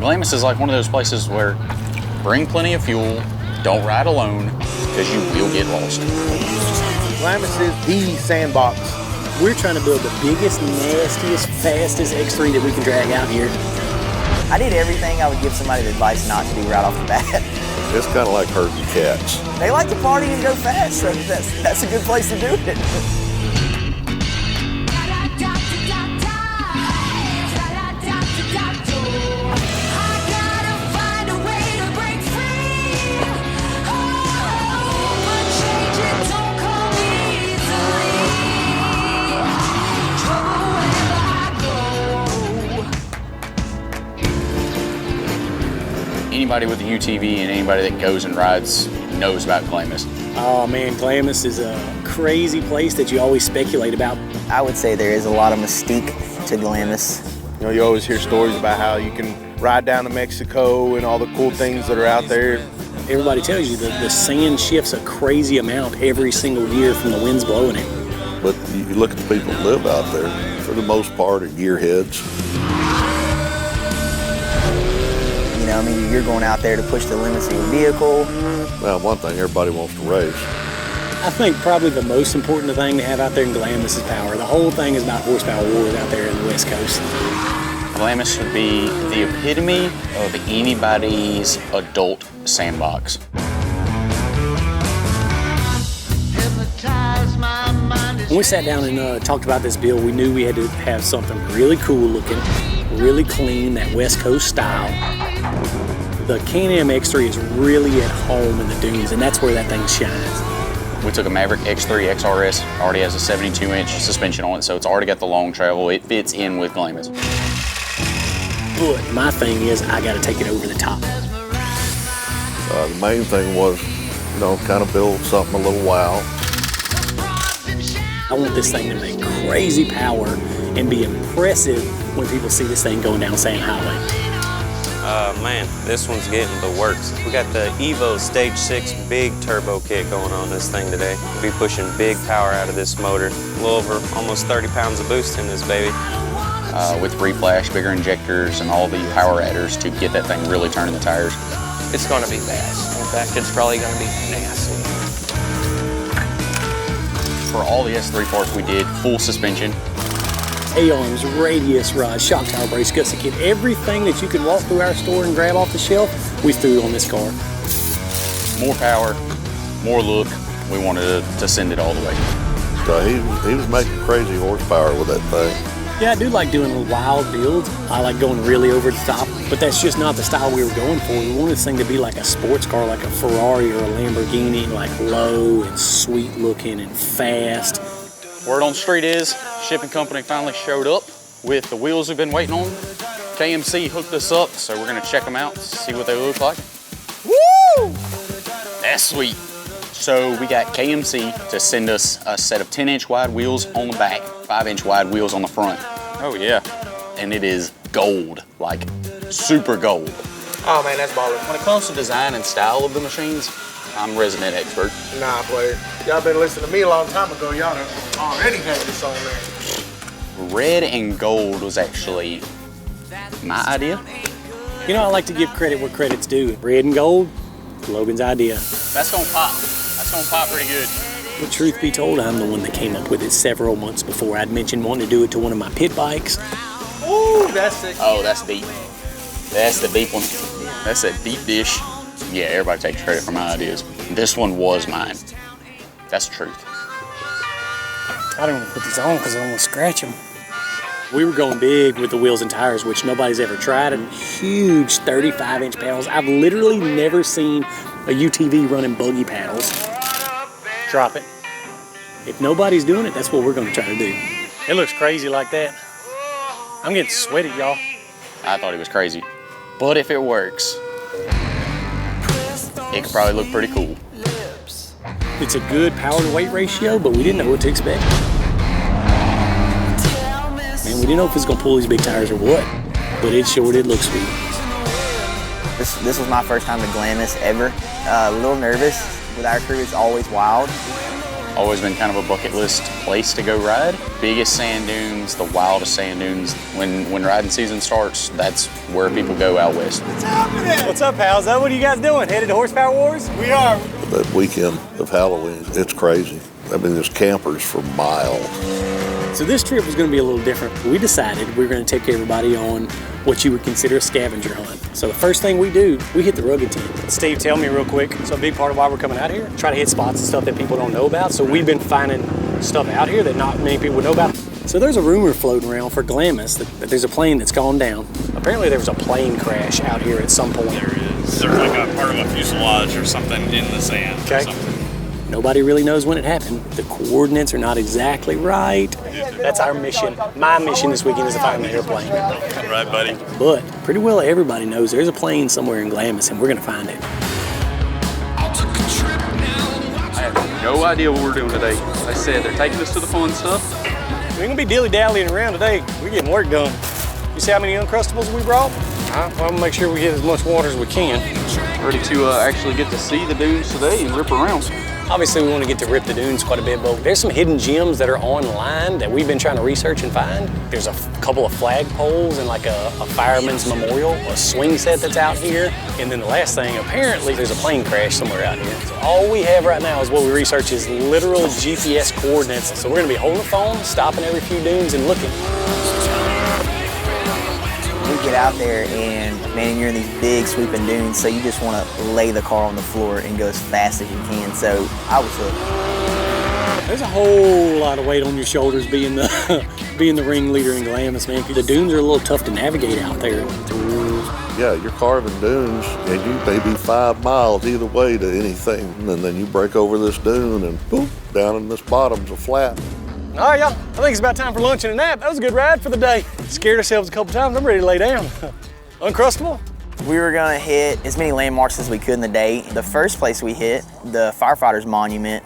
Glamis is like one of those places where bring plenty of fuel, don't ride alone, because you will get lost. Glamis is the sandbox. We're trying to build the biggest, nastiest, fastest X3 that we can drag out here. I did everything I would give somebody advice not to do right off the bat. It's kind of like herding cats. They like to party and go fast, so that's a good place to do it. Anybody with a UTV and anybody that goes and rides knows about Glamis. Oh man, Glamis is a crazy place that you always speculate about. I would say there is a lot of mystique to Glamis. You know, you always hear stories about how you can ride down to Mexico and all the cool things that are out there. Everybody tells you that the sand shifts a crazy amount every single year from the winds blowing it. But you look at the people that live out there, for the most part, are gearheads. You know, I mean, you're going out there to push the limits of your vehicle. Well, one thing, everybody wants to race. I think probably the most important thing to have out there in Glamis is power. The whole thing is about horsepower wars out there in the West Coast. Glamis would be the epitome of anybody's adult sandbox. When we sat down and talked about this build, we knew we had to have something really cool looking, really clean, that West Coast style. The Can-Am X3 is really at home in the dunes, and that's where that thing shines. We took a Maverick X3 XRS, already has a 72-inch suspension on it, so it's already got the long travel. It fits in with Glamis. But my thing is, I got to take it over the top. The main thing was, you know, kind of build something a little wild. I want this thing to make crazy power and be impressive when people see this thing going down Sand Highway. Man, this one's getting the works. We got the Evo Stage 6 big turbo kit going on this thing today. We'll be pushing big power out of this motor. A little over almost 30 pounds of boost in this baby. With reflash, bigger injectors, and all the power adders to get that thing really turning the tires. It's going to be fast. In fact, it's probably going to be nasty. For all the S3 parts, we did full suspension. A-arms, radius rods, shock tower brace, gusset kit, everything that you can walk through our store and grab off the shelf, we threw on this car. More power, more look. We wanted to send it all the way. So he was making crazy horsepower with that thing. Yeah, I do like doing wild builds. I like going really over the top, but that's just not the style we were going for. We wanted this thing to be like a sports car, like a Ferrari or a Lamborghini, like low and sweet looking and fast. Word on the street is, shipping company finally showed up with the wheels we've been waiting on. KMC hooked us up, so we're gonna check them out, see what they look like. Woo! That's sweet. So we got KMC to send us a set of 10-inch wide wheels on the back, 5-inch wide wheels on the front. Oh yeah. And it is gold, like super gold. Oh man, that's baller. When it comes to design and style of the machines, I'm resident expert. Nah, player. Y'all been listening to me a long time ago. Y'all already had this on there. Red and gold was actually my idea. You know, I like to give credit where credit's due. Red and gold, Logan's idea. That's gonna pop. That's gonna pop pretty good. But truth be told, I'm the one that came up with it several months before. I'd mentioned wanting to do it to one of my pit bikes. Ooh, that's sick. Oh, that's deep. That's the deep one. That's that deep dish. Yeah, everybody takes credit for my ideas. This one was mine. That's the truth. I don't want to put these on because I don't want to scratch them. We were going big with the wheels and tires, which nobody's ever tried, and huge 35-inch pedals. I've literally never seen a UTV running buggy paddles. Drop it. If nobody's doing it, that's what we're going to try to do. It looks crazy like that. I'm getting sweaty, y'all. I thought it was crazy. But if it works, it could probably look pretty cool. It's a good power to weight ratio, but we didn't know what to expect. Man, we didn't know if it's gonna pull these big tires or what, but it sure did look sweet. This was my first time to Glamis ever. A little nervous. With our crew, it's always wild. Always been kind of a bucket list place to go ride. Biggest sand dunes, the wildest sand dunes. When riding season starts, that's where people go out west. What's happening? What's up, pals? What are you guys doing? Headed to Horsepower Wars? We are. That weekend of Halloween, it's crazy. I mean, there's campers for miles. So this trip was going to be a little different. We decided we were going to take everybody on what you would consider a scavenger hunt. So the first thing we do, we hit the rugged tent. Steve, tell me real quick. So a big part of why we're coming out here, try to hit spots and stuff that people don't know about. So we've been finding stuff out here that not many people know about. So there's a rumor floating around for Glamis that there's a plane that's gone down. Apparently there was a plane crash out here at some point. There is. There's like a part of a fuselage or something in the sand or something. Nobody really knows when it happened. The coordinates are not exactly right. That's our mission. My mission this weekend is to find the airplane. Right, buddy. But pretty well everybody knows there's a plane somewhere in Glamis and we're gonna find it. I have no idea what we're doing today. They said they're taking us to the fun stuff. We ain't gonna be dilly-dallying around today. We're getting work done. You see how many Uncrustables we brought? I'm gonna make sure we get as much water as we can. Ready to actually get to see the dunes today and rip around. Obviously, we want to get to rip the dunes quite a bit, but there's some hidden gems that are online that we've been trying to research and find. There's a couple of flagpoles and like a fireman's memorial, a swing set that's out here. And then the last thing, apparently there's a plane crash somewhere out here. So all we have right now is what we research is literal GPS coordinates. So we're gonna be holding the phone, stopping every few dunes and looking. We get out there and, man, you're in these big sweeping dunes, so you just want to lay the car on the floor and go as fast as you can. So I was hooked. There's a whole lot of weight on your shoulders being the ringleader in Glamis, man. The dunes are a little tough to navigate out there. Yeah, you're carving dunes, and you may be 5 miles either way to anything, and then you break over this dune, and boop, down in this bottom's a flat. All right, y'all, I think it's about time for lunch and a nap. That was a good ride for the day. Scared ourselves a couple times. I'm ready to lay down. Uncrustable? We were gonna hit as many landmarks as we could in the day. The first place we hit, the firefighters monument.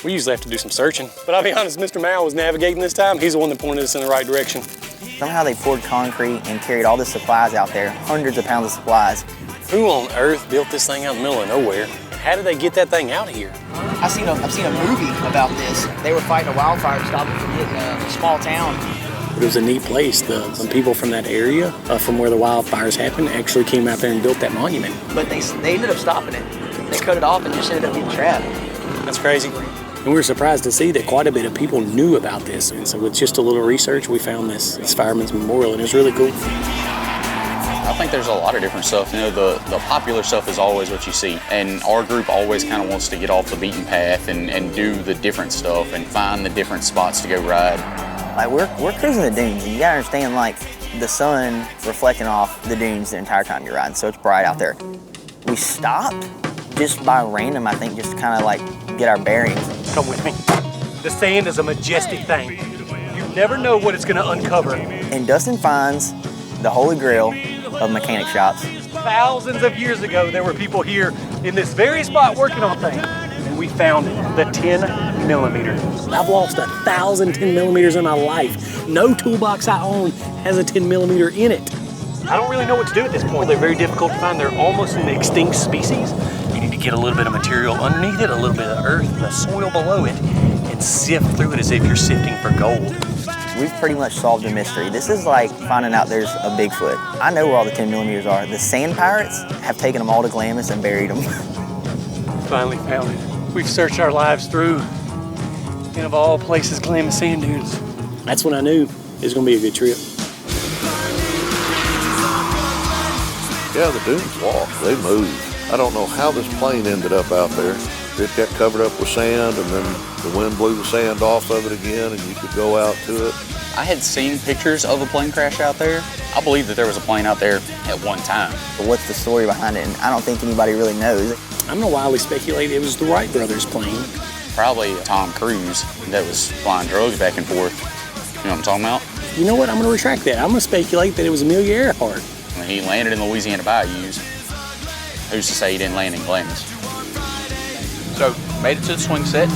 We usually have to do some searching, but I'll be honest, Mr. Mao was navigating this time. He's the one that pointed us in the right direction. Somehow they poured concrete and carried all the supplies out there, hundreds of pounds of supplies. Who on earth built this thing out in the middle of nowhere? How did they get that thing out here? I've seen a movie about this. They were fighting a wildfire to stop it from hitting a small town. It was a neat place. Some people from that area, from where the wildfires happened, actually came out there and built that monument. But they ended up stopping it. They cut it off and just ended up getting trapped. That's crazy. And we were surprised to see that quite a bit of people knew about this. And so with just a little research, we found this fireman's memorial, and it was really cool. I think there's a lot of different stuff. You know, the popular stuff is always what you see. And our group always kind of wants to get off the beaten path and do the different stuff and find the different spots to go ride. Like we're cruising the dunes, and you gotta understand, like, the sun reflecting off the dunes the entire time you're riding, so it's bright out there. We stopped just by random, I think, just to kind of like get our bearings. Come with me. The sand is a majestic thing. You never know what it's gonna uncover. And Dustin finds the holy grail of mechanic shops. Thousands of years ago, there were people here in this very spot working on things. And we found the 10 millimeter. I've lost 1,000 10 millimeters in my life. No toolbox I own has a 10 millimeter in it. I don't really know what to do at this point. They're very difficult to find. They're almost an extinct species. You need to get a little bit of material underneath it, a little bit of earth, and the soil below it, and sift through it as if you're sifting for gold. We've pretty much solved the mystery. This is like finding out there's a Bigfoot. I know where all the 10 millimeters are. The sand pirates have taken them all to Glamis and buried them. Finally found it. We've searched our lives through, and of all places, Glamis sand dunes. That's when I knew it was gonna be a good trip. Yeah, the dunes walk, they move. I don't know how this plane ended up out there. It got covered up with sand, and then the wind blew the sand off of it again, and you could go out to it. I had seen pictures of a plane crash out there. I believe that there was a plane out there at one time. But what's the story behind it? And I don't think anybody really knows. I'm gonna wildly speculate it was the Wright brothers plane. Probably Tom Cruise that was flying drugs back and forth. You know what I'm talking about? You know what? I'm gonna retract that. I'm gonna speculate that it was Amelia Earhart. When he landed in Louisiana bayous, who's to say he didn't land in Glamis? So, made it to the swing set.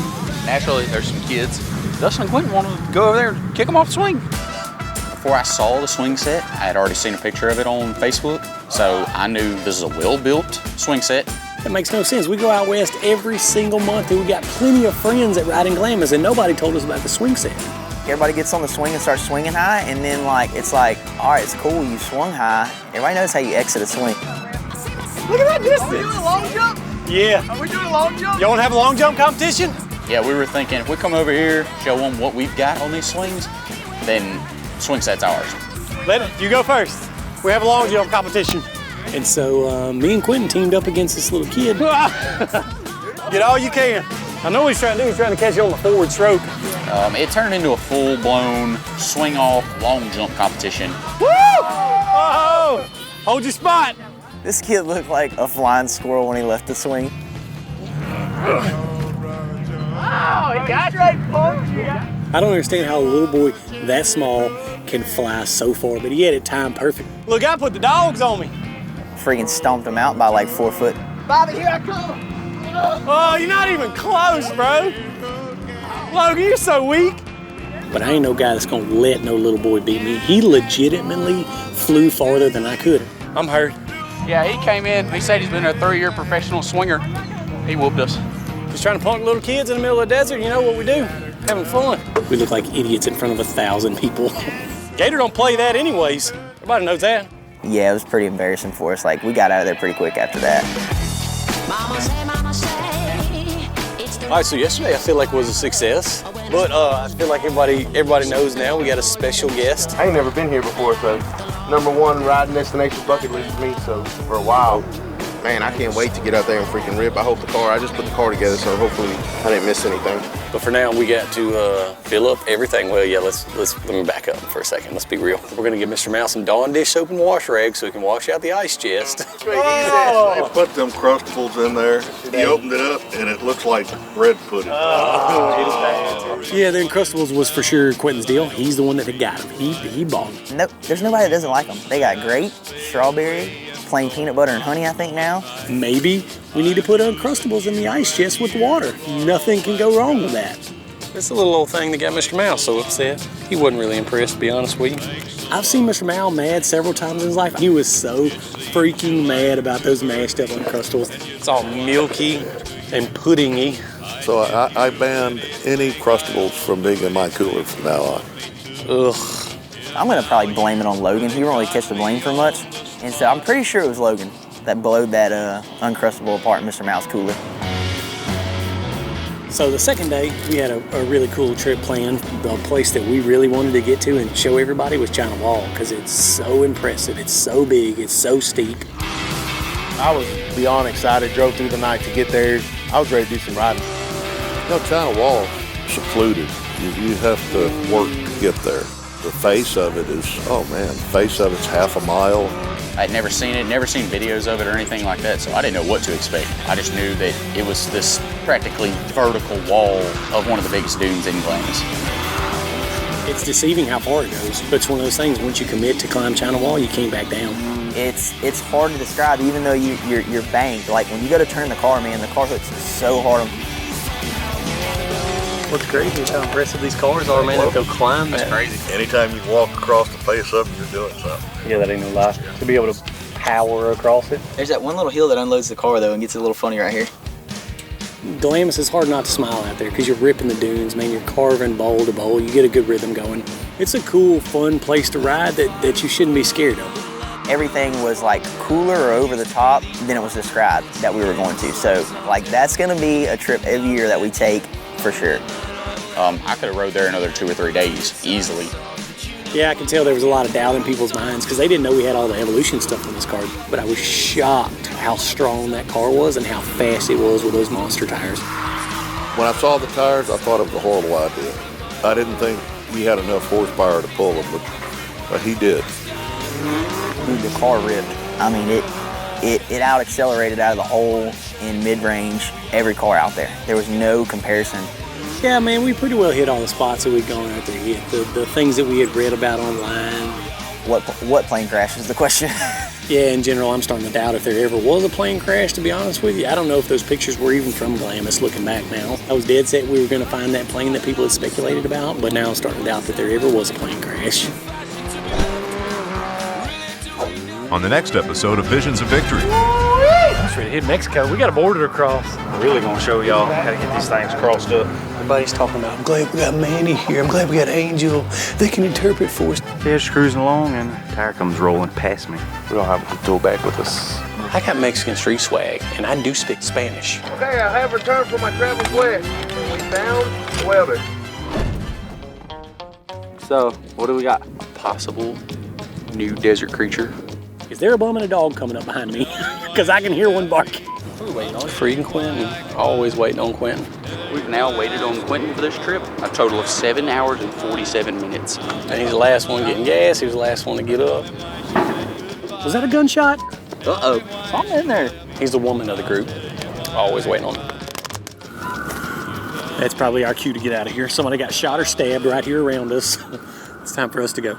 Naturally, there's some kids. Dustin and Quentin wanted to go over there and kick them off the swing. Before I saw the swing set, I had already seen a picture of it on Facebook. So I knew this is a well-built swing set. That makes no sense. We go out west every single month, and we got plenty of friends that ride in Glamis, and nobody told us about the swing set. Everybody gets on the swing and starts swinging high, and then it's like, all right, it's cool, you swung high. Everybody knows how you exit a swing. Look at that distance. Are we doing a long jump? Yeah. Are we doing a long jump? You want to have a long jump competition? Yeah, we were thinking if we come over here, show them what we've got on these swings, then swing set's ours. You go first. We have a long jump competition. And so me and Quentin teamed up against this little kid. Get all you can. I know what he's trying to do. He's trying to catch you on the forward stroke. It turned into a full-blown swing-off long jump competition. Woo! Oh! Hold your spot. This kid looked like a flying squirrel when he left the swing. Oh, he got right, folks. I don't understand how a little boy that small can fly so far, but he had it timed perfect. Look, I put the dogs on me. Freaking stomped him out by like 4 foot. Bobby, here I come. Oh, you're not even close, bro. Logan, you're so weak. But I ain't no guy that's gonna let no little boy beat me. He legitimately flew farther than I could. I'm hurt. Yeah, he came in. He said he's been a 3-year professional swinger. He whooped us. Just trying to punk little kids in the middle of the desert. You know what we do? Having fun. We look like idiots in front of 1,000 people. Gator don't play that anyways. Everybody knows that. Yeah, it was pretty embarrassing for us. Like, we got out of there pretty quick after that. All right, so yesterday I feel like was a success, but I feel like everybody knows now we got a special guest. I ain't never been here before, so #1 riding destination bucket list for me, so for a while. Man, I can't wait to get out there and freaking rip. I just put the car together, so hopefully I didn't miss anything. But for now, we got to fill up everything. Well, yeah, let me back up for a second. Let's be real. We're gonna give Mr. Mouse some Dawn dish soap and wash rags so he can wash out the ice chest. They put them Crustables in there. He opened it up, and it looks like bread pudding. Yeah, the Uncrustables was for sure Quentin's deal. He's the one that got them. He bought them. Nope, there's nobody that doesn't like them. They got grape, strawberry, plain peanut butter and honey, I think now. Maybe we need to put Uncrustables in the ice chest with water. Nothing can go wrong with that. It's a little old thing that got Mr. Mouse so upset. He wasn't really impressed, to be honest with you. I've seen Mr. Mouse mad several times in his life. He was so freaking mad about those mashed up Uncrustables. It's all milky and puddingy. So I banned any Crustables from being in my cooler from now on. Ugh. I'm gonna probably blame it on Logan. He won't really catch the blame for much. And so I'm pretty sure it was Logan that blowed that Uncrustable apart in Mr. Mouse cooler. So the second day, we had a really cool trip planned. The place that we really wanted to get to and show everybody was China Wall because it's so impressive. It's so big. It's so steep. I was beyond excited, drove through the night to get there. I was ready to do some riding. No, China Wall, secluded. You have to work to get there. The face of it is, oh man, the face of it's half a mile. I'd never seen it, never seen videos of it or anything like that, so I didn't know what to expect. I just knew that it was this practically vertical wall of one of the biggest dunes in Glamis. It's deceiving how far it goes, but it's one of those things, once you commit to climb China Wall, you can't back down. It's hard to describe, even though you're banked. Like when you go to turn the car, man, the car hooks so hard. What's crazy is how impressive these cars are, man, that they'll climb that. That's crazy. Anytime you walk across the face of them, you're doing something. Yeah, that ain't no lie. To be able to power across it. There's that one little hill that unloads the car, though, and gets it a little funny right here. Glamis is hard not to smile out there because you're ripping the dunes, man. You're carving bowl to bowl. You get a good rhythm going. It's a cool, fun place to ride that you shouldn't be scared of. Everything was like cooler or over the top than it was described that we were going to. So, like, that's gonna be a trip every year that we take for sure. I could have rode there another 2 or 3 days, easily. Yeah, I can tell there was a lot of doubt in people's minds because they didn't know we had all the Evolution stuff on this car. But I was shocked how strong that car was and how fast it was with those monster tires. When I saw the tires, I thought it was a horrible idea. I didn't think he had enough horsepower to pull them, but he did. Dude, the car ripped. I mean, it out-accelerated out of the hole in mid-range every car out there. There was no comparison. Yeah, man, we pretty well hit all the spots that we'd gone out there hit. The things that we had read about online. What plane crash is the question? Yeah, in general, I'm starting to doubt if there ever was a plane crash, to be honest with you. I don't know if those pictures were even from Glamis looking back now. I was dead set we were going to find that plane that people had speculated about, but now I'm starting to doubt that there ever was a plane crash. On the next episode of Visions of Victory. almost ready to hit Mexico. We got a border to cross. We're really gonna show y'all how to get these things crossed up. Everybody's talking about, I'm glad we got Manny here. I'm glad we got Angel. They can interpret for us. Yeah, just cruising along and the tire comes rolling past me. We don't have the tool back with us. I got Mexican street swag, and I do speak Spanish. Okay, I have returned from my travels west. We found a welder. So, what do we got? Possible new desert creature. Is there a bum and a dog coming up behind me? Because I can hear one barking. We're waiting on Freaking Quentin. Always waiting on Quentin. We've now waited on Quentin for this trip a total of 7 hours and 47 minutes. And he's the last one getting gas. He was the last one to get up. Was that a gunshot? Uh-oh. Something in there. He's the woman of the group. Always waiting on him. That's probably our cue to get out of here. Somebody got shot or stabbed right here around us. It's time for us to go.